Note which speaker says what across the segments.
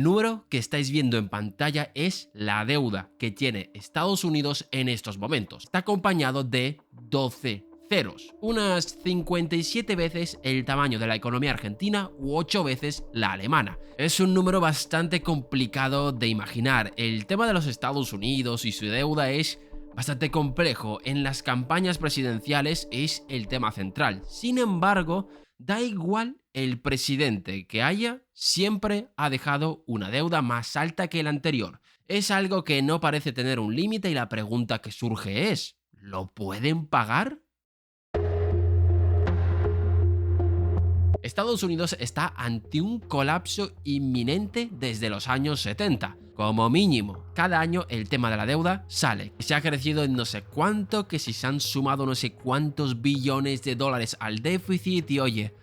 Speaker 1: El número que estáis viendo en pantalla es la deuda que tiene Estados Unidos en estos momentos. Está acompañado de 12 ceros, unas 57 veces el tamaño de la economía argentina u 8 veces la alemana. Es un número bastante complicado de imaginar. El tema de los Estados Unidos y su deuda es bastante complejo. En las campañas presidenciales es el tema central. Sin embargo, da igual el presidente que haya, siempre ha dejado una deuda más alta que el anterior. Es algo que no parece tener un límite y la pregunta que surge es, ¿lo pueden pagar? Estados Unidos está ante un colapso inminente desde los años 70. Como mínimo, cada año el tema de la deuda sale. Se ha crecido en no sé cuánto, que si se han sumado no sé cuántos billones de dólares al déficit y oye,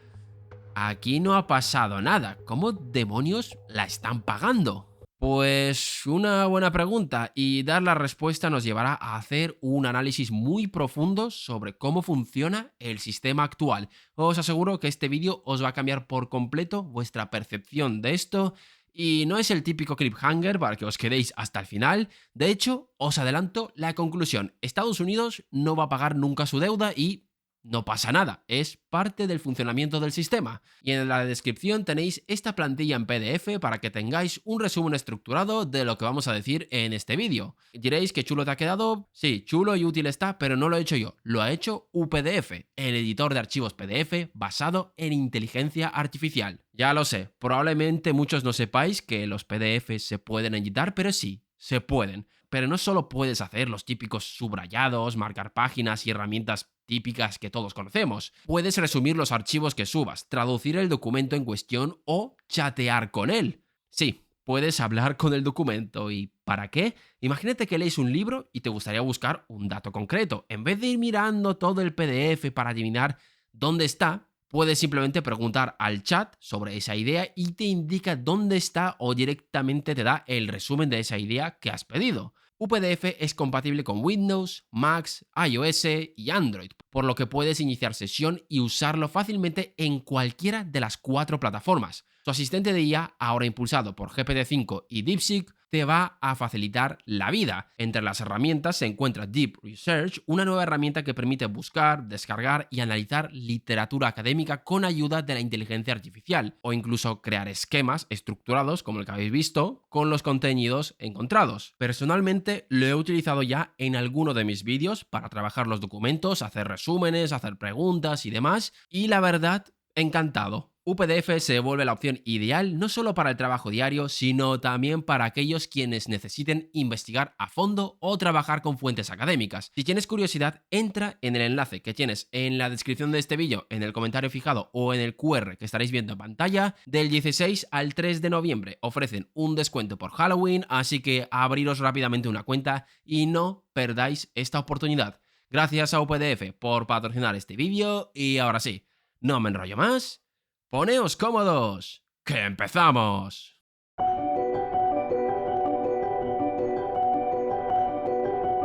Speaker 1: aquí no ha pasado nada. ¿Cómo demonios la están pagando? Pues una buena pregunta y dar la respuesta nos llevará a hacer un análisis muy profundo sobre cómo funciona el sistema actual. Os aseguro que este vídeo os va a cambiar por completo vuestra percepción de esto y no es el típico cliffhanger para que os quedéis hasta el final. De hecho, os adelanto la conclusión. Estados Unidos no va a pagar nunca su deuda y no pasa nada, es parte del funcionamiento del sistema. Y en la descripción tenéis esta plantilla en PDF para que tengáis un resumen estructurado de lo que vamos a decir en este vídeo. Diréis que chulo te ha quedado. Sí, chulo y útil está, pero no lo he hecho yo, lo ha hecho UPDF, el editor de archivos PDF basado en inteligencia artificial. Ya lo sé, probablemente muchos no sepáis que los PDF se pueden editar, pero sí, se pueden. Pero no solo puedes hacer los típicos subrayados, marcar páginas y herramientas típicas que todos conocemos. Puedes resumir los archivos que subas, traducir el documento en cuestión o chatear con él. Sí, puedes hablar con el documento. ¿Y para qué? Imagínate que lees un libro y te gustaría buscar un dato concreto. En vez de ir mirando todo el PDF para adivinar dónde está, puedes simplemente preguntar al chat sobre esa idea y te indica dónde está o directamente te da el resumen de esa idea que has pedido. UPDF es compatible con Windows, Macs, iOS y Android, por lo que puedes iniciar sesión y usarlo fácilmente en cualquiera de las 4 plataformas. Tu asistente de IA, ahora impulsado por GPT-5 y DeepSeek, te va a facilitar la vida. Entre las herramientas se encuentra Deep Research, una nueva herramienta que permite buscar, descargar y analizar literatura académica con ayuda de la inteligencia artificial, o incluso crear esquemas estructurados, como el que habéis visto, con los contenidos encontrados. Personalmente lo he utilizado ya en alguno de mis vídeos para trabajar los documentos, hacer resúmenes, hacer preguntas y demás, y la verdad, encantado. UPDF se vuelve la opción ideal no solo para el trabajo diario, sino también para aquellos quienes necesiten investigar a fondo o trabajar con fuentes académicas. Si tienes curiosidad, entra en el enlace que tienes en la descripción de este vídeo, en el comentario fijado o en el QR que estaréis viendo en pantalla. Del 16 al 3 de noviembre ofrecen un descuento por Halloween, así que abriros rápidamente una cuenta y no perdáis esta oportunidad. Gracias a UPDF por patrocinar este vídeo y ahora sí, no me enrollo más. Poneos cómodos, que empezamos.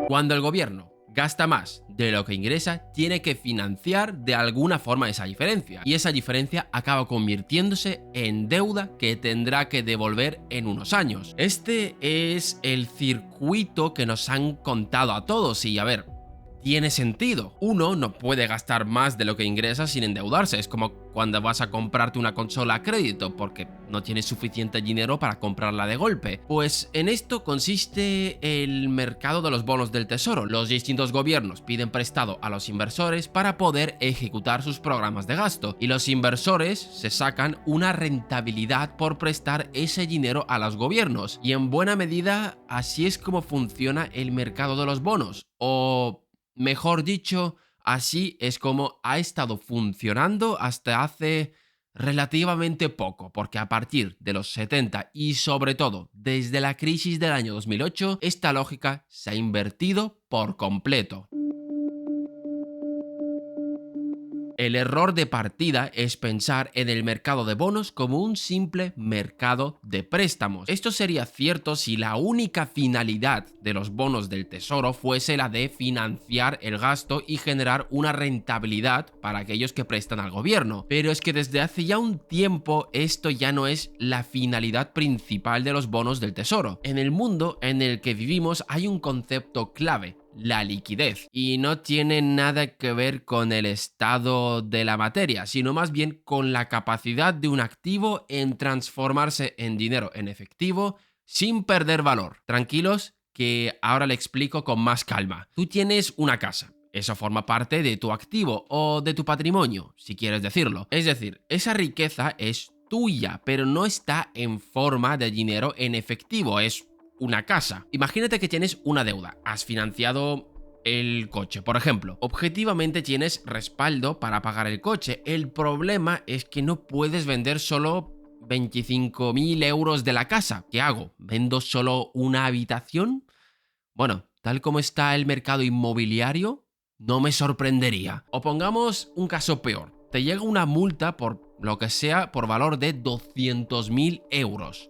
Speaker 1: Cuando el gobierno gasta más de lo que ingresa, tiene que financiar de alguna forma esa diferencia. Y esa diferencia acaba convirtiéndose en deuda que tendrá que devolver en unos años. Este es el circuito que nos han contado a todos y a ver, tiene sentido. Uno no puede gastar más de lo que ingresa sin endeudarse. Es como cuando vas a comprarte una consola a crédito porque no tienes suficiente dinero para comprarla de golpe. Pues en esto consiste el mercado de los bonos del tesoro. Los distintos gobiernos piden prestado a los inversores para poder ejecutar sus programas de gasto y los inversores se sacan una rentabilidad por prestar ese dinero a los gobiernos. Y en buena medida así es como funciona el mercado de los bonos. O mejor dicho, así es como ha estado funcionando hasta hace relativamente poco, porque a partir de los 70 y sobre todo desde la crisis del año 2008, esta lógica se ha invertido por completo. El error de partida es pensar en el mercado de bonos como un simple mercado de préstamos. Esto sería cierto si la única finalidad de los bonos del tesoro fuese la de financiar el gasto y generar una rentabilidad para aquellos que prestan al gobierno. Pero es que desde hace ya un tiempo esto ya no es la finalidad principal de los bonos del tesoro. En el mundo en el que vivimos hay un concepto clave: la liquidez. Y no tiene nada que ver con el estado de la materia, sino más bien con la capacidad de un activo en transformarse en dinero en efectivo sin perder valor. Tranquilos, que ahora le explico con más calma. Tú tienes una casa. Eso forma parte de tu activo o de tu patrimonio, si quieres decirlo. Es decir, esa riqueza es tuya, pero no está en forma de dinero en efectivo, es una casa. Imagínate que tienes una deuda, has financiado el coche, por ejemplo. Objetivamente tienes respaldo para pagar el coche. El problema es que no puedes vender solo 25.000 euros de la casa. ¿Qué hago? ¿Vendo solo una habitación? Bueno, tal como está el mercado inmobiliario, no me sorprendería. O pongamos un caso peor. Te llega una multa por lo que sea por valor de 200.000 euros.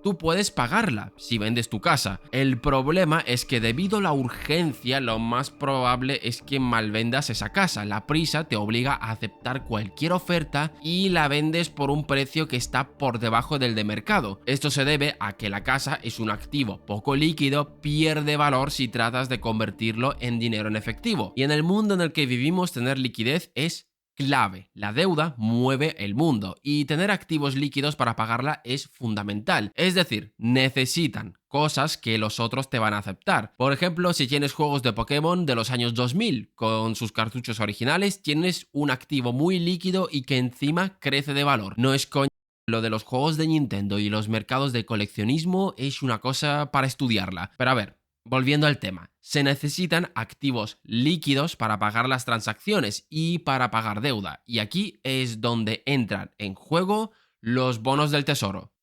Speaker 1: Tú puedes pagarla si vendes tu casa. El problema es que debido a la urgencia, lo más probable es que malvendas esa casa. La prisa te obliga a aceptar cualquier oferta y la vendes por un precio que está por debajo del de mercado. Esto se debe a que la casa es un activo poco líquido, pierde valor si tratas de convertirlo en dinero en efectivo. Y en el mundo en el que vivimos, tener liquidez es clave. La deuda mueve el mundo y tener activos líquidos para pagarla es fundamental. Es decir, necesitan cosas que los otros te van a aceptar. Por ejemplo, si tienes juegos de Pokémon de los años 2000 con sus cartuchos originales, tienes un activo muy líquido y que encima crece de valor. No es coña. Lo de los juegos de Nintendo y los mercados de coleccionismo es una cosa para estudiarla. Pero a ver, volviendo al tema, se necesitan activos líquidos para pagar las transacciones y para pagar deuda. Y aquí es donde entran en juego los bonos del tesoro.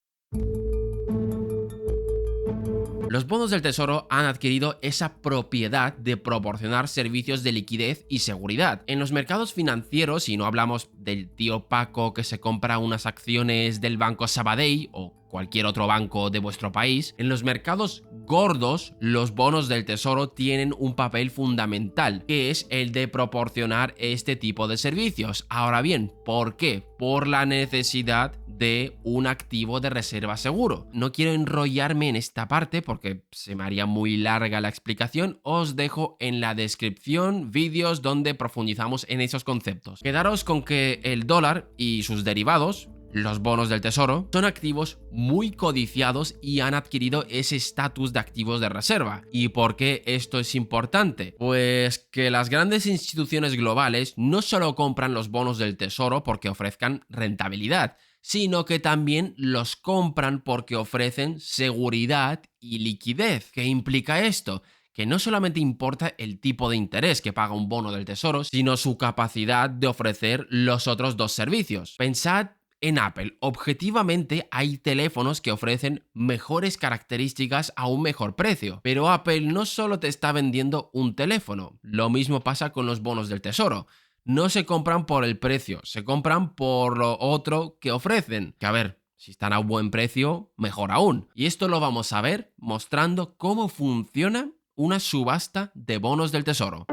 Speaker 1: Los bonos del tesoro han adquirido esa propiedad de proporcionar servicios de liquidez y seguridad. En los mercados financieros, y no hablamos del tío Paco que se compra unas acciones del Banco Sabadell o cualquier otro banco de vuestro país, en los mercados gordos, los bonos del tesoro tienen un papel fundamental, que es el de proporcionar este tipo de servicios. Ahora bien, ¿por qué? Por la necesidad de un activo de reserva seguro. No quiero enrollarme en esta parte porque se me haría muy larga la explicación. Os dejo en la descripción vídeos donde profundizamos en esos conceptos. Quedaros con que el dólar y sus derivados, los bonos del tesoro, son activos muy codiciados y han adquirido ese estatus de activos de reserva. ¿Y por qué esto es importante? Pues que las grandes instituciones globales no solo compran los bonos del tesoro porque ofrezcan rentabilidad, sino que también los compran porque ofrecen seguridad y liquidez. ¿Qué implica esto? Que no solamente importa el tipo de interés que paga un bono del tesoro, sino su capacidad de ofrecer los otros dos servicios. Pensad en Apple. Objetivamente hay teléfonos que ofrecen mejores características a un mejor precio, pero Apple no solo te está vendiendo un teléfono, lo mismo pasa con los bonos del tesoro. No se compran por el precio, se compran por lo otro que ofrecen. Que a ver, si están a buen precio, mejor aún. Y esto lo vamos a ver mostrando cómo funciona una subasta de bonos del tesoro.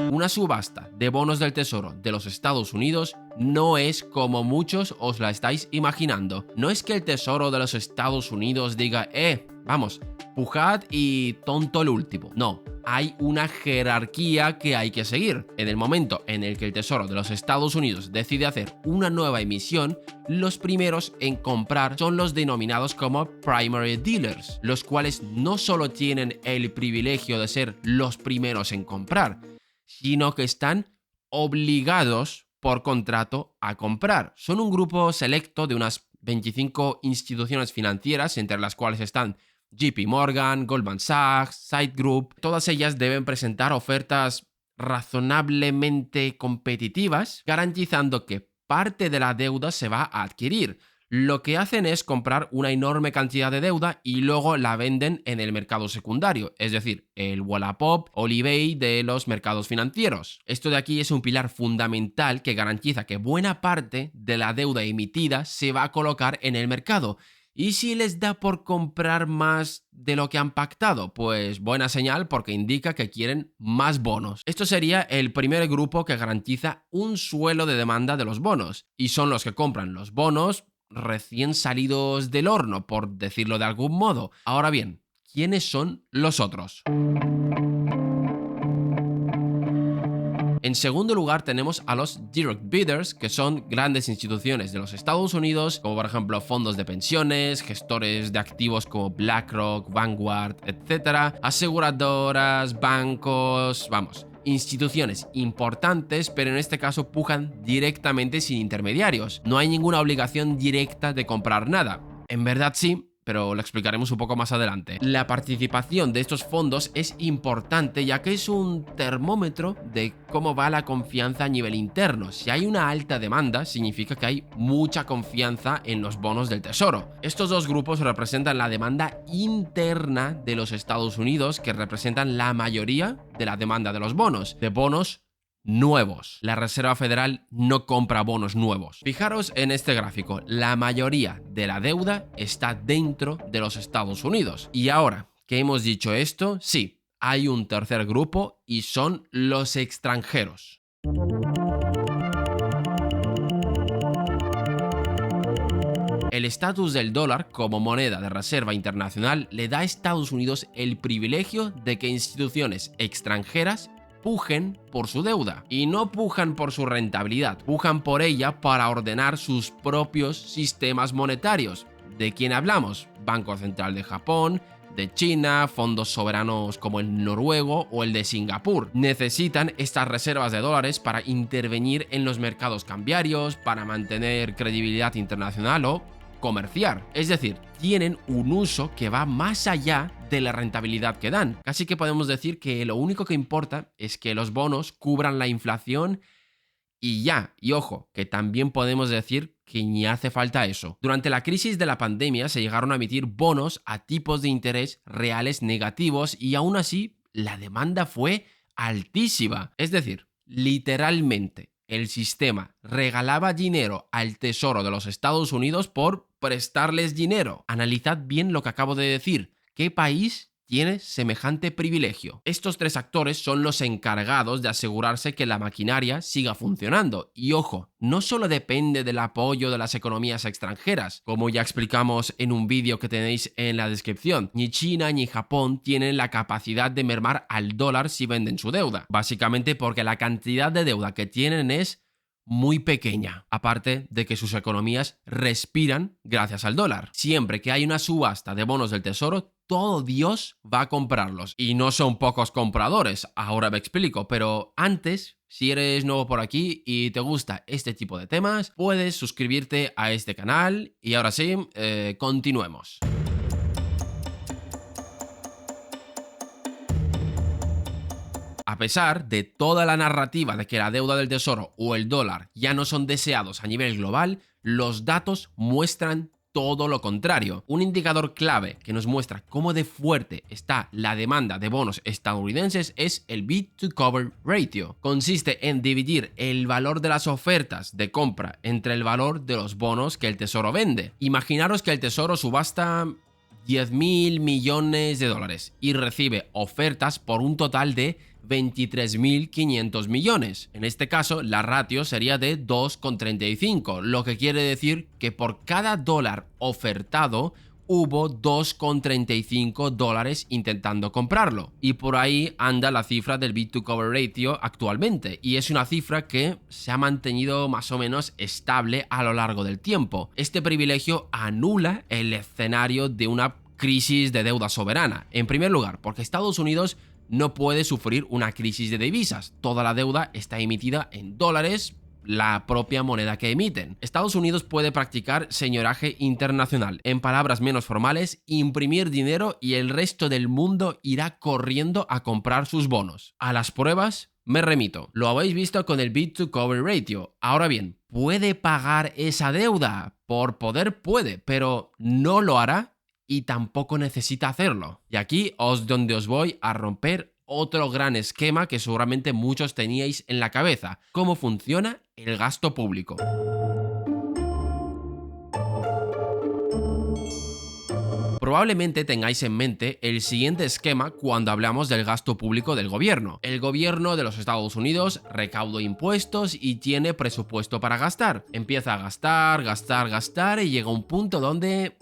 Speaker 1: Una subasta de bonos del tesoro de los Estados Unidos no es como muchos os la estáis imaginando. No es que el tesoro de los Estados Unidos diga, vamos, pujad y tonto el último. No, hay una jerarquía que hay que seguir. En el momento en el que el tesoro de los Estados Unidos decide hacer una nueva emisión, los primeros en comprar son los denominados como primary dealers, los cuales no solo tienen el privilegio de ser los primeros en comprar, sino que están obligados por contrato a comprar. Son un grupo selecto de unas 25 instituciones financieras, entre las cuales están JP Morgan, Goldman Sachs, Citigroup. Todas ellas deben presentar ofertas razonablemente competitivas, garantizando que parte de la deuda se va a adquirir. Lo que hacen es comprar una enorme cantidad de deuda y luego la venden en el mercado secundario, es decir, el Wallapop o el eBay de los mercados financieros. Esto de aquí es un pilar fundamental que garantiza que buena parte de la deuda emitida se va a colocar en el mercado. ¿Y si les da por comprar más de lo que han pactado? Pues buena señal, porque indica que quieren más bonos. Esto sería el primer grupo que garantiza un suelo de demanda de los bonos, y son los que compran los bonos recién salidos del horno, por decirlo de algún modo. Ahora bien, ¿quiénes son los otros? En segundo lugar tenemos a los direct bidders, que son grandes instituciones de los Estados Unidos, como por ejemplo fondos de pensiones, gestores de activos como BlackRock, Vanguard, etc., aseguradoras, bancos, vamos, instituciones importantes, pero en este caso pujan directamente sin intermediarios. No hay ninguna obligación directa de comprar nada. En verdad sí, pero lo explicaremos un poco más adelante. La participación de estos fondos es importante, ya que es un termómetro de cómo va la confianza a nivel interno. Si hay una alta demanda, significa que hay mucha confianza en los bonos del Tesoro. Estos dos grupos representan la demanda interna de los Estados Unidos, que representan la mayoría de la demanda de los bonos nuevos. La Reserva Federal no compra bonos nuevos. Fijaros en este gráfico, la mayoría de la deuda está dentro de los Estados Unidos. Y ahora que hemos dicho esto, sí, hay un tercer grupo y son los extranjeros. El estatus del dólar como moneda de reserva internacional le da a Estados Unidos el privilegio de que instituciones extranjeras pujen por su deuda. Y no pujan por su rentabilidad, pujan por ella para ordenar sus propios sistemas monetarios. ¿De quién hablamos? Banco Central de Japón, de China, fondos soberanos como el noruego o el de Singapur. Necesitan estas reservas de dólares para intervenir en los mercados cambiarios, para mantener credibilidad internacional o comerciar. Es decir, tienen un uso que va más allá de la rentabilidad que dan. Casi que podemos decir que lo único que importa es que los bonos cubran la inflación y ya. Y ojo, que también podemos decir que ni hace falta eso. Durante la crisis de la pandemia se llegaron a emitir bonos a tipos de interés reales negativos y aún así la demanda fue altísima. Es decir, literalmente el sistema regalaba dinero al Tesoro de los Estados Unidos por prestarles dinero. Analizad bien lo que acabo de decir. ¿Qué país tiene semejante privilegio? Estos tres actores son los encargados de asegurarse que la maquinaria siga funcionando. Y ojo, no solo depende del apoyo de las economías extranjeras, como ya explicamos en un vídeo que tenéis en la descripción. Ni China ni Japón tienen la capacidad de mermar al dólar si venden su deuda. Básicamente porque la cantidad de deuda que tienen es muy pequeña, aparte de que sus economías respiran gracias al dólar. Siempre que hay una subasta de bonos del Tesoro, todo Dios va a comprarlos. Y no son pocos compradores, ahora me explico, pero antes, si eres nuevo por aquí y te gusta este tipo de temas, puedes suscribirte a este canal. Y ahora sí, continuemos. A pesar de toda la narrativa de que la deuda del Tesoro o el dólar ya no son deseados a nivel global, los datos muestran todo lo contrario. Un indicador clave que nos muestra cómo de fuerte está la demanda de bonos estadounidenses es el Bid to Cover Ratio. Consiste en dividir el valor de las ofertas de compra entre el valor de los bonos que el Tesoro vende. Imaginaros que el Tesoro subasta 10.000 millones de dólares y recibe ofertas por un total de 23.500 millones. En este caso, la ratio sería de 2,35, lo que quiere decir que por cada dólar ofertado hubo 2,35 dólares intentando comprarlo. Y por ahí anda la cifra del Bid to Cover Ratio actualmente. Y es una cifra que se ha mantenido más o menos estable a lo largo del tiempo. Este privilegio anula el escenario de una crisis de deuda soberana. En primer lugar, porque Estados Unidos no puede sufrir una crisis de divisas. Toda la deuda está emitida en dólares, la propia moneda que emiten. Estados Unidos puede practicar señoraje internacional. En palabras menos formales, imprimir dinero y el resto del mundo irá corriendo a comprar sus bonos. A las pruebas, Me remito, lo habéis visto con el Bid to Cover Ratio. Ahora bien, ¿puede pagar esa deuda? Por poder puede, pero no lo hará y tampoco necesita hacerlo. Y aquí donde os voy a romper otro gran esquema que seguramente muchos teníais en la cabeza: cómo funciona el gasto público. Probablemente tengáis en mente el siguiente esquema cuando hablamos del gasto público del gobierno. El gobierno de los Estados Unidos recauda impuestos y tiene presupuesto para gastar. Empieza a gastar, gastar, gastar y llega a un punto donde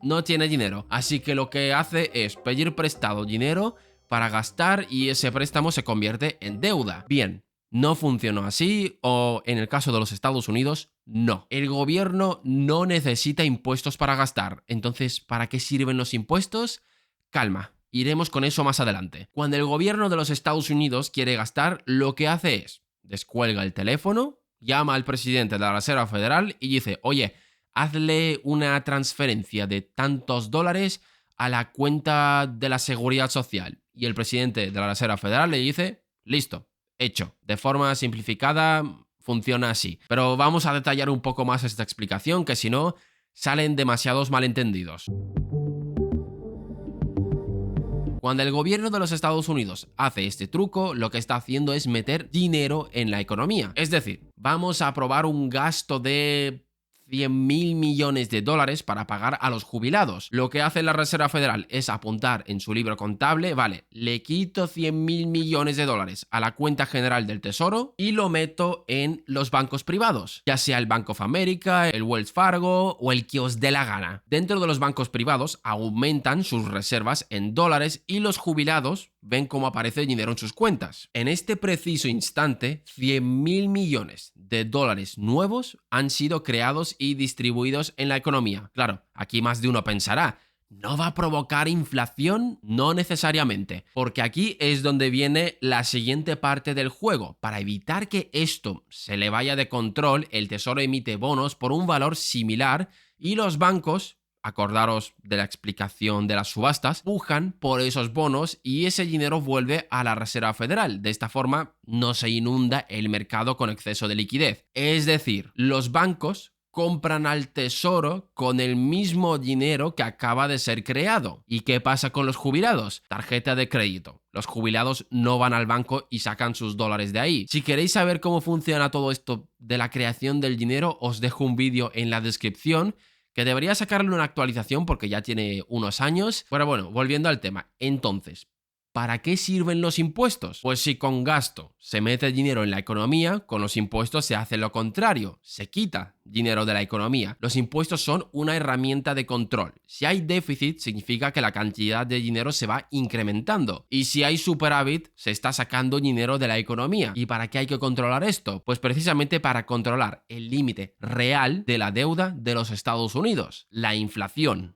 Speaker 1: no tiene dinero. Así que lo que hace es pedir prestado dinero para gastar y ese préstamo se convierte en deuda. Bien. No funcionó así, o en el caso de los Estados Unidos, no. El gobierno no necesita impuestos para gastar. Entonces, ¿para qué sirven los impuestos? Calma, iremos con eso más adelante. Cuando el gobierno de los Estados Unidos quiere gastar, lo que hace es descuelga el teléfono, llama al presidente de la Reserva Federal y dice: oye, hazle una transferencia de tantos dólares a la cuenta de la Seguridad Social. Y el presidente de la Reserva Federal le dice: listo. Hecho. De forma simplificada, funciona así. Pero vamos a detallar un poco más esta explicación, que si no, salen demasiados malentendidos. Cuando el gobierno de los Estados Unidos hace este truco, lo que está haciendo es meter dinero en la economía. Es decir, vamos a aprobar un gasto de 100.000 millones de dólares para pagar a los jubilados. Lo que hace la Reserva Federal es apuntar en su libro contable: vale, le quito 100.000 millones de dólares a la cuenta general del Tesoro y lo meto en los bancos privados, ya sea el Bank of America, el Wells Fargo o el que os dé la gana. Dentro de los bancos privados aumentan sus reservas en dólares y los jubilados ven cómo aparece dinero en sus cuentas. En este preciso instante, 100.000 millones de dólares nuevos han sido creados y distribuidos en la economía. Claro, aquí más de uno pensará: ¿no va a provocar inflación? No necesariamente, porque aquí es donde viene la siguiente parte del juego. Para evitar que esto se le vaya de control, el Tesoro emite bonos por un valor similar y los bancos, acordaros de la explicación de las subastas, pujan por esos bonos y ese dinero vuelve a la Reserva Federal. De esta forma no se inunda el mercado con exceso de liquidez. Es decir, los bancos compran al Tesoro con el mismo dinero que acaba de ser creado. ¿Y qué pasa con los jubilados? Tarjeta de crédito. Los jubilados no van al banco y sacan sus dólares de ahí. Si queréis saber cómo funciona todo esto de la creación del dinero, os dejo un vídeo en la descripción, que debería sacarle una actualización porque ya tiene unos años. Pero bueno, volviendo al tema. Entonces, ¿para qué sirven los impuestos? Pues si con gasto se mete dinero en la economía, con los impuestos se hace lo contrario, se quita dinero de la economía. Los impuestos son una herramienta de control. Si hay déficit, significa que la cantidad de dinero se va incrementando. Y si hay superávit, se está sacando dinero de la economía. ¿Y para qué hay que controlar esto? Pues precisamente para controlar el límite real de la deuda de los Estados Unidos, la inflación.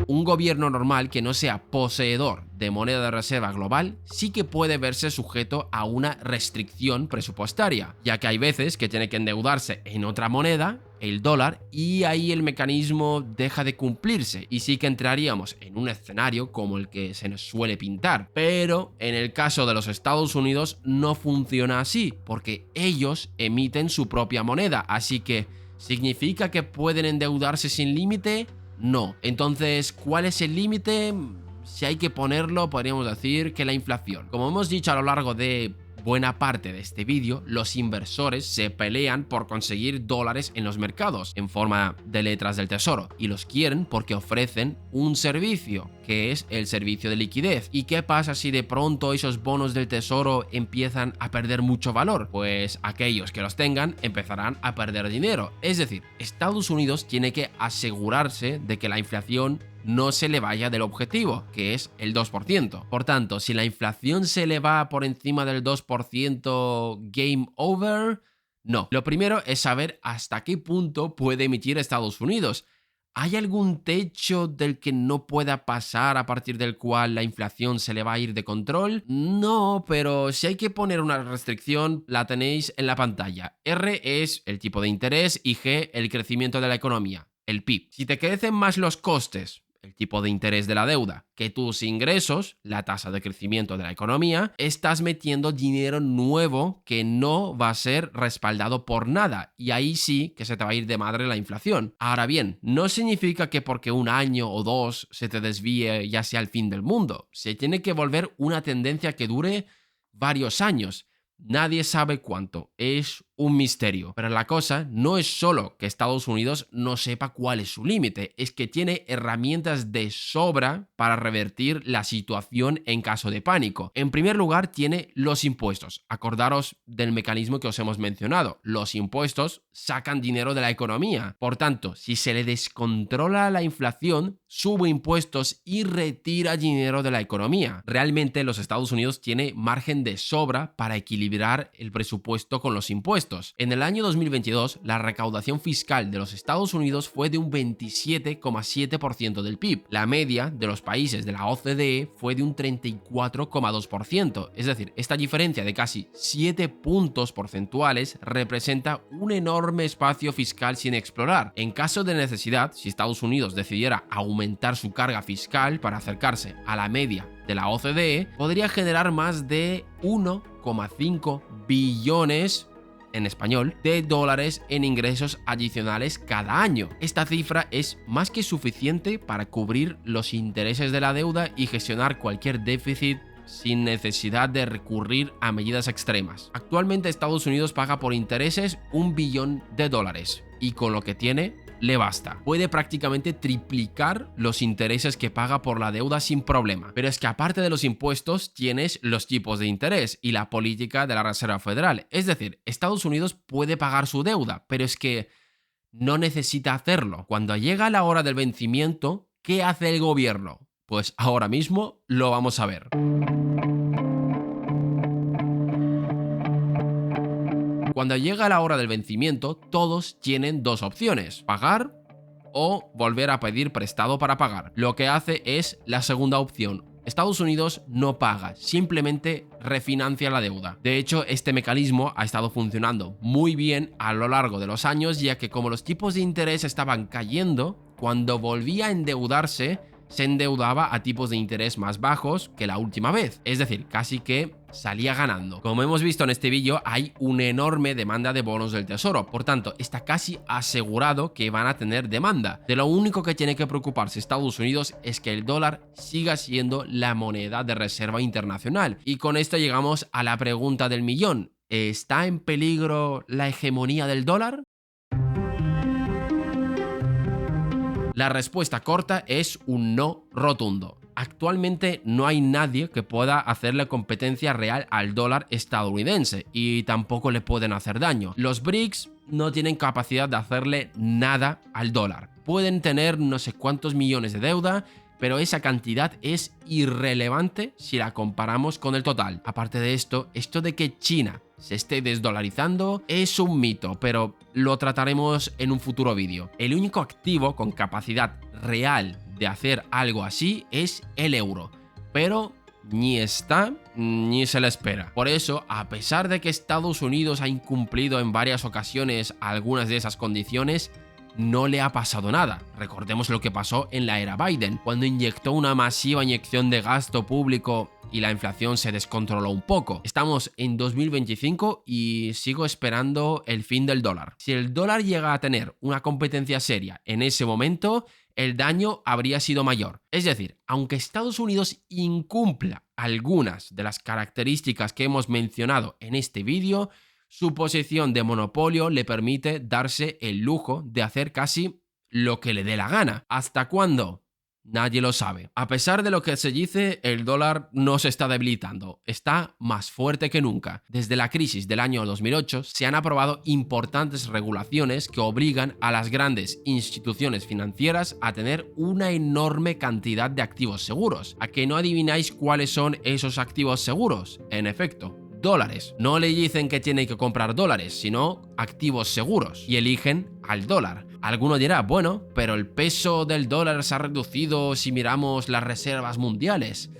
Speaker 1: Un gobierno normal que no sea poseedor de moneda de reserva global sí que puede verse sujeto a una restricción presupuestaria, ya que hay veces que tiene que endeudarse en otra moneda, el dólar, y ahí el mecanismo deja de cumplirse y sí que entraríamos en un escenario como el que se nos suele pintar. Pero en el caso de los Estados Unidos no funciona así, porque ellos emiten su propia moneda, así que ¿significa que pueden endeudarse sin límite? No. Entonces, ¿cuál es el límite? Si hay que ponerlo, podríamos decir que la inflación. Como hemos dicho a lo largo de buena parte de este vídeo, los inversores se pelean por conseguir dólares en los mercados en forma de letras del Tesoro y los quieren porque ofrecen un servicio, que es el servicio de liquidez. ¿Y qué pasa si de pronto esos bonos del Tesoro empiezan a perder mucho valor? Pues aquellos que los tengan empezarán a perder dinero. Es decir, Estados Unidos tiene que asegurarse de que la inflación no se le vaya del objetivo, que es el 2%. Por tanto, si la inflación se le va por encima del 2%, game over. No. Lo primero es saber hasta qué punto puede emitir Estados Unidos. ¿Hay algún techo del que no pueda pasar a partir del cual la inflación se le va a ir de control? No, pero si hay que poner una restricción, la tenéis en la pantalla. R es el tipo de interés y G el crecimiento de la economía, el PIB. Si te crecen más los costes el tipo de interés de la deuda, que tus ingresos, la tasa de crecimiento de la economía, estás metiendo dinero nuevo que no va a ser respaldado por nada, y ahí sí que se te va a ir de madre la inflación. Ahora bien, no significa que porque un año o dos se te desvíe ya sea el fin del mundo. Se tiene que volver una tendencia que dure varios años. Nadie sabe cuánto, es un misterio. Pero la cosa no es solo que Estados Unidos no sepa cuál es su límite, es que tiene herramientas de sobra para revertir la situación en caso de pánico. En primer lugar, tiene los impuestos. Acordaros del mecanismo que os hemos mencionado. Los impuestos sacan dinero de la economía. Por tanto, si se le descontrola la inflación, sube impuestos y retira dinero de la economía. Realmente los Estados Unidos tiene margen de sobra para equilibrar el presupuesto con los impuestos. En el año 2022, la recaudación fiscal de los Estados Unidos fue de un 27,7% del PIB. La media de los países de la OCDE fue de un 34,2%. Es decir, esta diferencia de casi 7 puntos porcentuales representa un enorme espacio fiscal sin explorar. En caso de necesidad, si Estados Unidos decidiera aumentar su carga fiscal para acercarse a la media de la OCDE, podría generar más de 1,5 billones en español, de dólares en ingresos adicionales cada año. Esta cifra es más que suficiente para cubrir los intereses de la deuda y gestionar cualquier déficit sin necesidad de recurrir a medidas extremas. Actualmente Estados Unidos paga por intereses $1 billón y con lo que tiene le basta. Puede prácticamente triplicar los intereses que paga por la deuda sin problema. Pero es que aparte de los impuestos tienes los tipos de interés y la política de la Reserva Federal. Es decir, Estados Unidos puede pagar su deuda, pero es que no necesita hacerlo. Cuando llega la hora del vencimiento, ¿qué hace el gobierno? Pues ahora mismo lo vamos a ver. Cuando llega la hora del vencimiento, todos tienen dos opciones: pagar o volver a pedir prestado para pagar. Lo que hace es la segunda opción. Estados Unidos no paga, simplemente refinancia la deuda. De hecho, este mecanismo ha estado funcionando muy bien a lo largo de los años, ya que como los tipos de interés estaban cayendo, cuando volvía a endeudarse, se endeudaba a tipos de interés más bajos que la última vez. Es decir, casi que salía ganando. Como hemos visto en este vídeo, hay una enorme demanda de bonos del tesoro. Por tanto, está casi asegurado que van a tener demanda. De lo único que tiene que preocuparse Estados Unidos es que el dólar siga siendo la moneda de reserva internacional. Y con esto llegamos a la pregunta del millón. ¿Está en peligro la hegemonía del dólar? La respuesta corta es un no rotundo. Actualmente no hay nadie que pueda hacerle competencia real al dólar estadounidense y tampoco le pueden hacer daño. Los BRICS no tienen capacidad de hacerle nada al dólar. Pueden tener no sé cuántos millones de deuda, pero esa cantidad es irrelevante si la comparamos con el total. Aparte de esto de que China se esté desdolarizando es un mito, pero lo trataremos en un futuro vídeo. El único activo con capacidad real de hacer algo así es el euro, pero ni está ni se le espera. Por eso, a pesar de que Estados Unidos ha incumplido en varias ocasiones algunas de esas condiciones, no le ha pasado nada. Recordemos lo que pasó en la era Biden, cuando inyectó una masiva inyección de gasto público y la inflación se descontroló un poco. Estamos en 2025 y sigo esperando el fin del dólar. Si el dólar llega a tener una competencia seria en ese momento, el daño habría sido mayor. Es decir, aunque Estados Unidos incumpla algunas de las características que hemos mencionado en este vídeo, su posición de monopolio le permite darse el lujo de hacer casi lo que le dé la gana. ¿Hasta cuándo? Nadie lo sabe. A pesar de lo que se dice, el dólar no se está debilitando, está más fuerte que nunca. Desde la crisis del año 2008 se han aprobado importantes regulaciones que obligan a las grandes instituciones financieras a tener una enorme cantidad de activos seguros. ¿A que no adivináis cuáles son esos activos seguros? En efecto, dólares. No le dicen que tiene que comprar dólares, sino activos seguros, y eligen al dólar. Alguno dirá, bueno, pero el peso del dólar se ha reducido si miramos las reservas mundiales.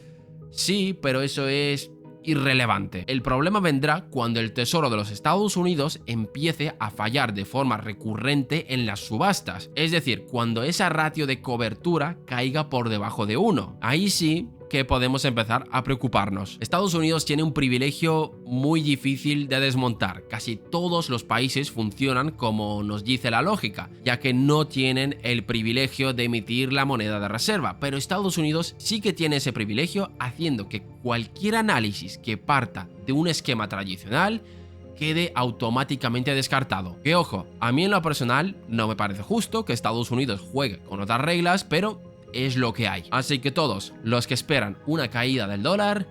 Speaker 1: Sí, pero eso es irrelevante. El problema vendrá cuando el Tesoro de los Estados Unidos empiece a fallar de forma recurrente en las subastas, es decir, cuando esa ratio de cobertura caiga por debajo de 1. Ahí sí que podemos empezar a preocuparnos. Estados Unidos tiene un privilegio muy difícil de desmontar. Casi todos los países funcionan como nos dice la lógica, ya que no tienen el privilegio de emitir la moneda de reserva, pero Estados Unidos sí que tiene ese privilegio, haciendo que cualquier análisis que parta de un esquema tradicional quede automáticamente descartado. Que ojo, a mí en lo personal no me parece justo que Estados Unidos juegue con otras reglas, pero es lo que hay. Así que todos los que esperan una caída del dólar,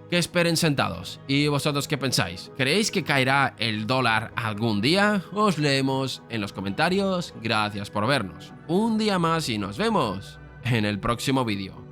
Speaker 1: que esperen sentados. ¿Y vosotros qué pensáis? ¿Creéis que caerá el dólar algún día? Os leemos en los comentarios. Gracias por vernos un día más y nos vemos en el próximo vídeo.